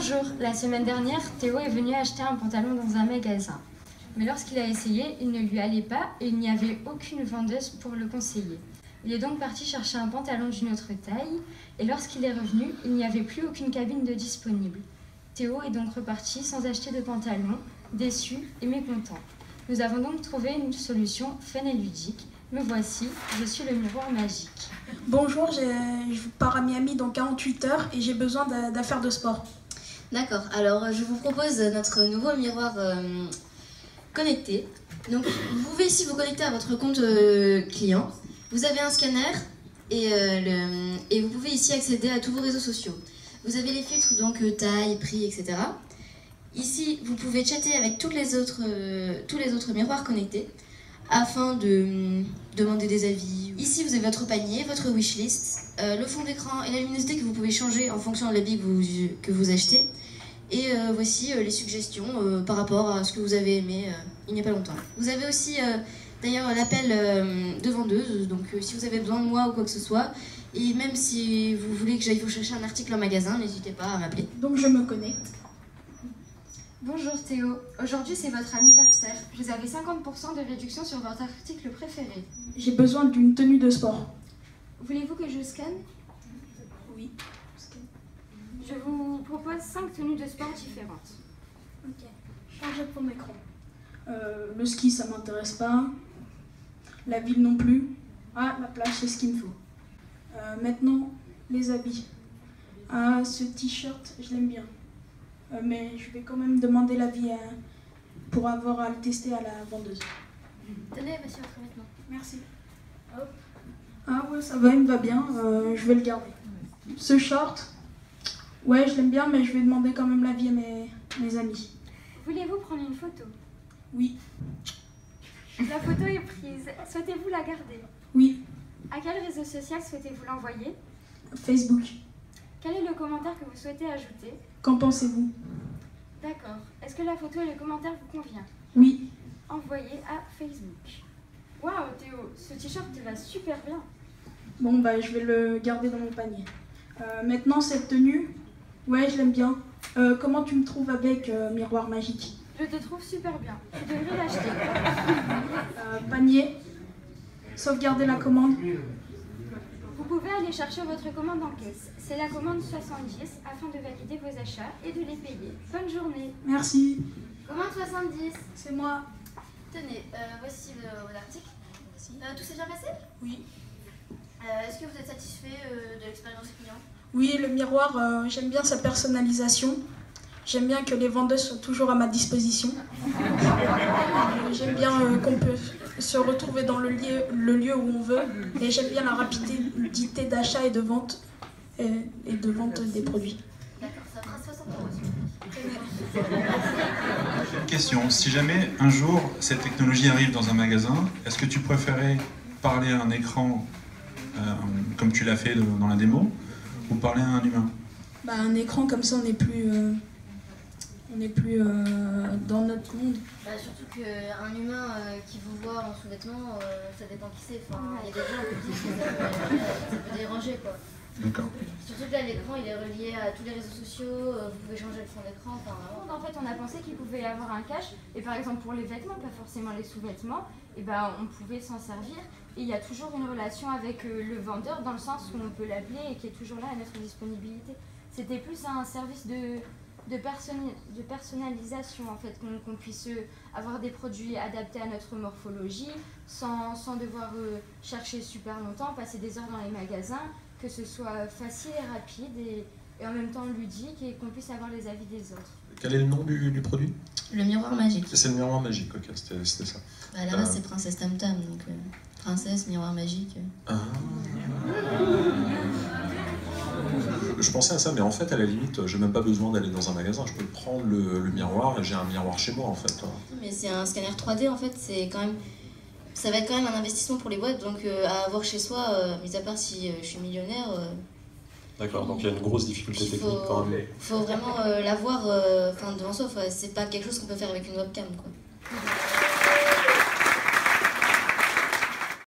Bonjour, la semaine dernière, Théo est venu acheter un pantalon dans un magasin. Mais lorsqu'il a essayé, il ne lui allait pas et il n'y avait aucune vendeuse pour le conseiller. Il est donc parti chercher un pantalon d'une autre taille et lorsqu'il est revenu, il n'y avait plus aucune cabine de disponible. Théo est donc reparti sans acheter de pantalon, déçu et mécontent. Nous avons donc trouvé une solution fun et ludique. Me voici, je suis le miroir magique. Bonjour, je pars à Miami dans 48 heures et j'ai besoin d'affaires de sport. D'accord, alors je vous propose notre nouveau miroir connecté. Donc vous pouvez ici vous connecter à votre compte client. Vous avez un scanner et vous pouvez ici accéder à tous vos réseaux sociaux. Vous avez les filtres, donc taille, prix, etc. Ici, vous pouvez chatter avec tous les autres miroirs connectés afin de demander des avis. Ici, vous avez votre panier, votre wishlist, le fond d'écran et la luminosité que vous pouvez changer en fonction de l'habit que vous achetez. Et voici les suggestions par rapport à ce que vous avez aimé il n'y a pas longtemps. Vous avez aussi d'ailleurs l'appel de vendeuse, donc si vous avez besoin de moi ou quoi que ce soit, et même si vous voulez que j'aille vous chercher un article en magasin, n'hésitez pas à m'appeler. Donc je me connecte. Bonjour Théo, aujourd'hui c'est votre anniversaire. Vous avez 50% de réduction sur votre article préféré. J'ai besoin d'une tenue de sport. Voulez-vous que je scanne? Oui. Je vous propose 5 tenues de sport différentes. Ok. Changer de fond d'écran. Le ski, ça m'intéresse pas. La ville non plus. Ah, la plage, c'est ce qu'il me faut. Maintenant, les habits. Ah, ce t-shirt, je l'aime bien. Mais je vais quand même demander l'avis pour avoir à le tester à la vendeuse. Tenez, voici votre vêtement. Merci. Hop. Ah ouais, ça va, il me va bien. Je vais le garder. Ce short, ouais, je l'aime bien, mais je vais demander quand même l'avis à mes amis. Voulez-vous prendre une photo? Oui. La photo est prise. Souhaitez-vous la garder? Oui. À quel réseau social souhaitez-vous l'envoyer? Facebook. Quel est le commentaire que vous souhaitez ajouter? Qu'en pensez-vous? D'accord. Est-ce que la photo et le commentaire vous convient? Oui. Envoyez à Facebook. Waouh Théo, ce t-shirt te va super bien. Bon, bah, je vais le garder dans mon panier. Maintenant, cette tenue, ouais, je l'aime bien. Comment tu me trouves avec miroir magique? Je te trouve super bien. Tu devrais l'acheter. Panier. Sauvegarder la commande. Vous pouvez aller chercher votre commande en caisse. C'est la commande 70 afin de valider vos achats et de les payer. Bonne journée. Merci. Commande 70. C'est moi. Tenez, voici l'article. Tout s'est bien passé? Oui. Est-ce que vous êtes satisfait de l'expérience client? Oui, le miroir, j'aime bien sa personnalisation. J'aime bien que les vendeuses soient toujours à ma disposition. J'aime bien qu'on peut se retrouver dans le lieu où on veut. Et j'aime bien la rapidité d'achat et de vente des produits. D'accord, ça fera 60 €. Question, si jamais un jour cette technologie arrive dans un magasin, est-ce que tu préférais parler à un écran comme tu l'as fait dans la démo ou parler à un humain? Bah, un écran comme ça, on n'est plus dans notre monde. Bah, surtout qu'un humain qui vous voit en sous-vêtements, ça dépend qui c'est. Enfin, il y a des gens qui ça peut déranger quoi. D'accord. Surtout que là l'écran il est relié à tous les réseaux sociaux, vous pouvez changer le fond d'écran. Enfin, En fait, on a pensé qu'il pouvait y avoir un cache. Et par exemple, pour les vêtements, pas forcément les sous-vêtements, et ben, on pouvait s'en servir. Et il y a toujours une relation avec le vendeur dans le sens où on peut l'appeler et qui est toujours là à notre disponibilité. C'était plus un service de personnalisation en fait, qu'on puisse avoir des produits adaptés à notre morphologie sans devoir chercher super longtemps, passer des heures dans les magasins, que ce soit facile et rapide et en même temps ludique et qu'on puisse avoir les avis des autres. Quel est le nom du produit? le miroir magique. C'est le miroir magique, ok, c'était ça. À la base c'est Princesse Tam Tam, donc princesse, miroir magique. Ah. Je pensais à ça, mais en fait, à la limite, j'ai même pas besoin d'aller dans un magasin. Je peux prendre le miroir et j'ai un miroir chez moi, en fait. Mais c'est un scanner 3D, en fait, c'est quand même... Ça va être quand même un investissement pour les boîtes, donc à avoir chez soi, mis à part si je suis millionnaire... D'accord, donc il y a une grosse difficulté technique quand même. Il faut vraiment l'avoir devant soi, c'est pas quelque chose qu'on peut faire avec une webcam, quoi.